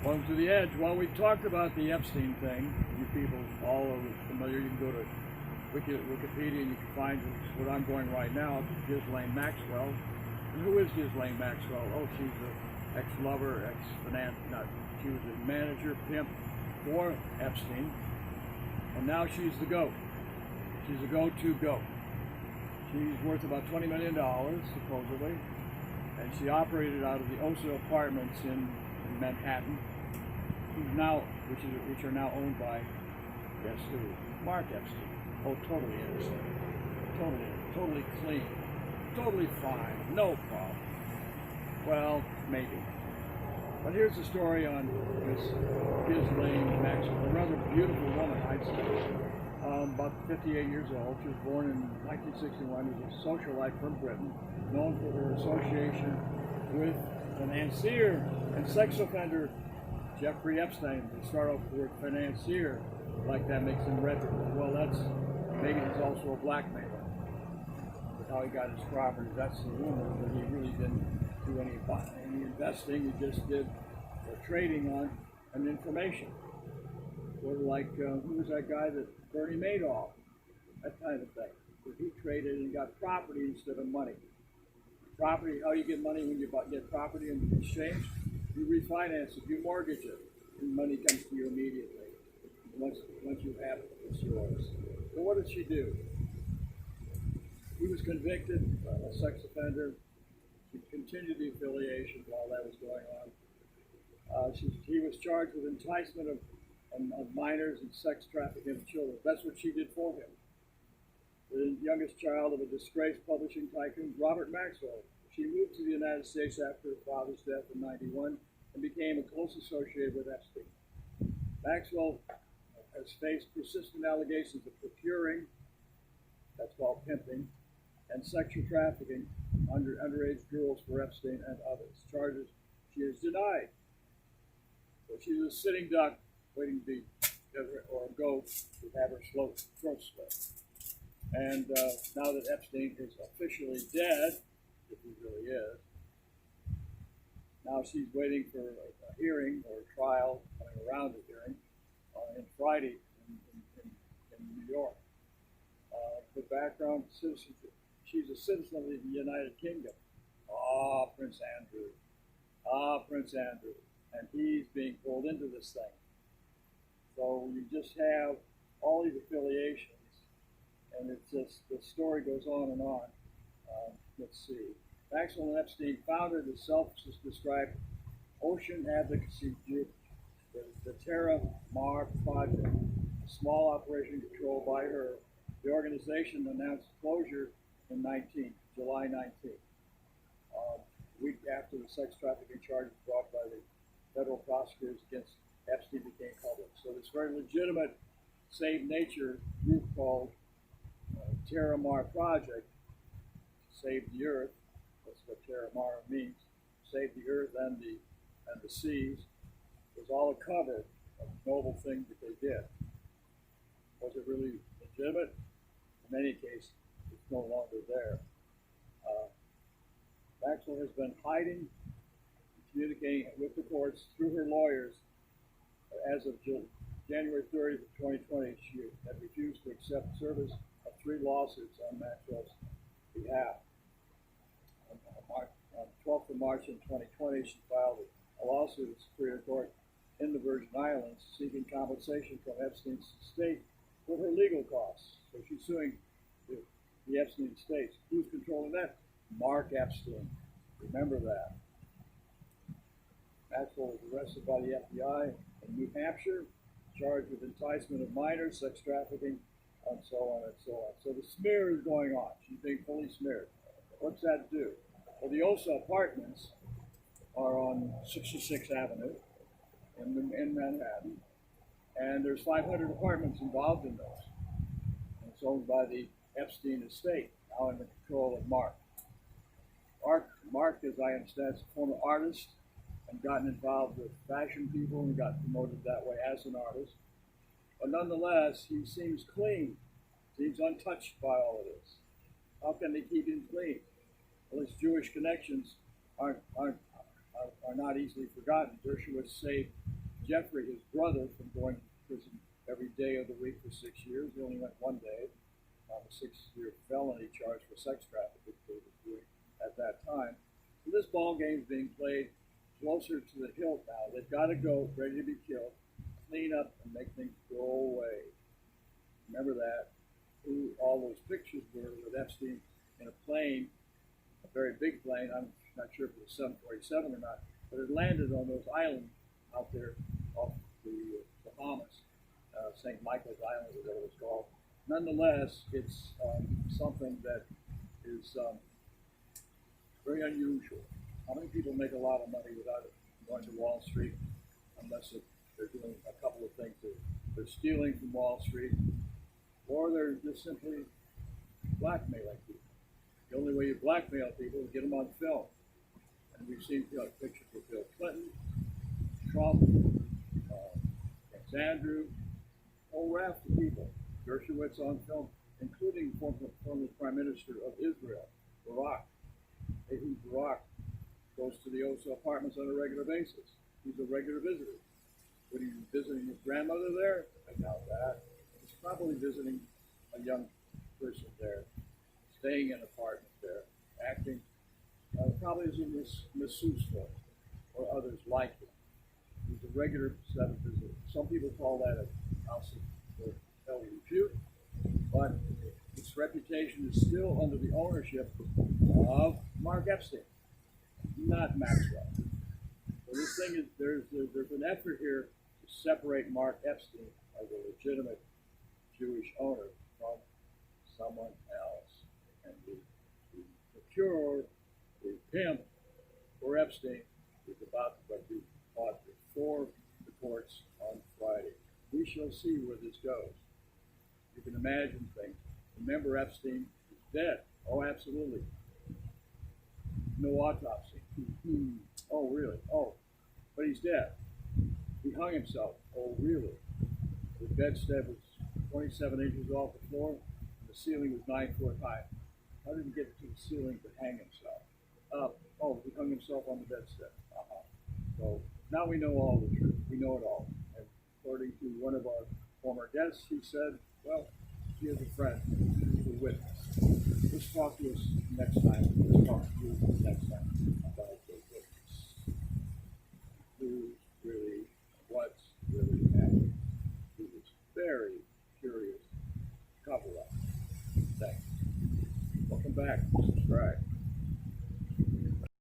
Welcome to the Edge. Well, we talked about the Epstein thing. You people all are familiar. You can go to Wikipedia and you can find what I'm going right now. Ghislaine Maxwell. And who is Ghislaine Maxwell? Oh, she's an ex-lover, ex-finance. She was a manager, pimp for Epstein, and now she's the GOAT. She's a go-to GOAT. She's worth about $20 million supposedly, and she operated out of the Osa apartments in Manhattan, which are now owned by, guess who? Mark Epstein. Oh, totally innocent, totally clean, totally fine, no problem. Well, maybe. But here's the story on this Ghislaine Maxwell, a rather beautiful woman, I'd say. About 58 years old. She was born in 1961 as a socialite from Britain, known for her association with financier and sex offender Jeffrey Epstein. They start off with the word financier, like that makes him reputable. Well, maybe he's also a blackmailer. With how he got his property, that's the rumor, but he really didn't do any investing. He just did trading on an information. Sort of like, who was that guy that Bernie Madoff? That kind of thing. Where he traded and got property instead of money. Property, how you get money when you get property in exchange? You refinance it, you mortgage it, and money comes to you immediately. Once you have it, it's yours. So what did she do? He was convicted, a sex offender. She continued the affiliation while that was going on. He was charged with enticement of minors and sex trafficking of children. That's what she did for him. The youngest child of a disgraced publishing tycoon, Robert Maxwell. She moved to the United States after her father's death in '91 and became a close associate with Epstein. Maxwell has faced persistent allegations of procuring, that's called pimping, and sexual trafficking underage girls for Epstein and others. Charges she has denied. So she's a sitting duck waiting to be or go to have her throat slit. And now that Epstein is officially dead, if he really is, now she's waiting for a hearing or a trial, coming around a hearing, on Friday in New York. Her background, citizenship. She's a citizen of the United Kingdom. Prince Andrew. Prince Andrew. And he's being pulled into this thing. So you just have all these affiliations, and it's just, the story goes on and on. Let's see. Maxwell and Epstein founded the self-described ocean advocacy group, the Terra Mar Project, a small operation controlled by her. The organization announced closure in July 19th, a week after the sex trafficking charges brought by the federal prosecutors against Epstein became public. So this very legitimate Save Nature group called Terra Mar Project, Save the Earth, that's what Terra Mar means, save the earth and the seas, was all a cover of the noble thing that they did. Was it really legitimate? In any case, it's no longer there. Maxwell has been hiding, communicating with the courts through her lawyers. As of January 30th of 2020, she had refused to accept service of 3 lawsuits on Maxwell's behalf. On 12th of March in 2020, she filed a lawsuit at Superior Court in the Virgin Islands seeking compensation from Epstein's estate for her legal costs. So she's suing the Epstein estate. Who's controlling that? Mark Epstein. Remember that. Maxwell was arrested by the FBI in New Hampshire, charged with enticement of minors, sex trafficking, and so on and so on. So the smear is going on. She's being fully smeared. What's that do? Well, the Osa apartments are on 66th Avenue in Manhattan, and there's 500 apartments involved in those. And it's owned by the Epstein estate, now in the control of Mark. Mark, as I understand, is a former artist and gotten involved with fashion people and got promoted that way as an artist. But nonetheless, he seems clean. Seems untouched by all of this. How can they keep him clean? Well, his Jewish connections are not easily forgotten. Dershowitz saved Jeffrey, his brother, from going to prison every day of the week for 6 years. He only went one day on a 6-year felony charge for sex trafficking that he was doing at that time. So this ball game is being played closer to the hilt now. They've got to go, ready to be killed, clean up and make things go away. Remember that. Who all those pictures were with Epstein in a plane, a very big plane. I'm not sure if it was 747 or not, but it landed on those islands out there off the Bahamas, St. Michael's Island, or whatever it's called. Nonetheless, it's something that is very unusual. How many people make a lot of money without going to Wall Street, unless they're doing a couple of things? They're stealing from Wall Street, or they're just simply blackmailing people. The only way you blackmail people is get them on film. And we've seen pictures of Bill Clinton, Trump, Prince Andrew, a whole raft of people. Dershowitz on film, including former Prime Minister of Israel, Barak. Ehud Barak goes to the Osa apartments on a regular basis. He's a regular visitor. Would he be visiting his grandmother there? I doubt that. He's probably visiting a young person there, staying in an apartment there, acting probably as a masseuse for him, or others like him. He's a regular set of visitors. Some people call that a house of hell repute, but its reputation is still under the ownership of Mark Epstein, not Maxwell. So this thing is, there's an effort here to separate Mark Epstein as a legitimate Jewish owner from someone else. And the procureur, the pimp for Epstein, is about to be brought before the courts on Friday. We shall see where this goes. You can imagine things. Remember, Epstein is dead. Oh, absolutely. No autopsy. Oh, really? Oh, but he's dead. He hung himself. Oh, really? The bedstead was 27 inches off the floor, and the ceiling was 9 foot high. How did he get to the ceiling to hang himself? Oh, he hung himself on the bedstead. So now we know all the truth. We know it all. And according to one of our former guests, he said, well, he has a friend who's a witness. Let's talk to us next time. Let's talk to you next time.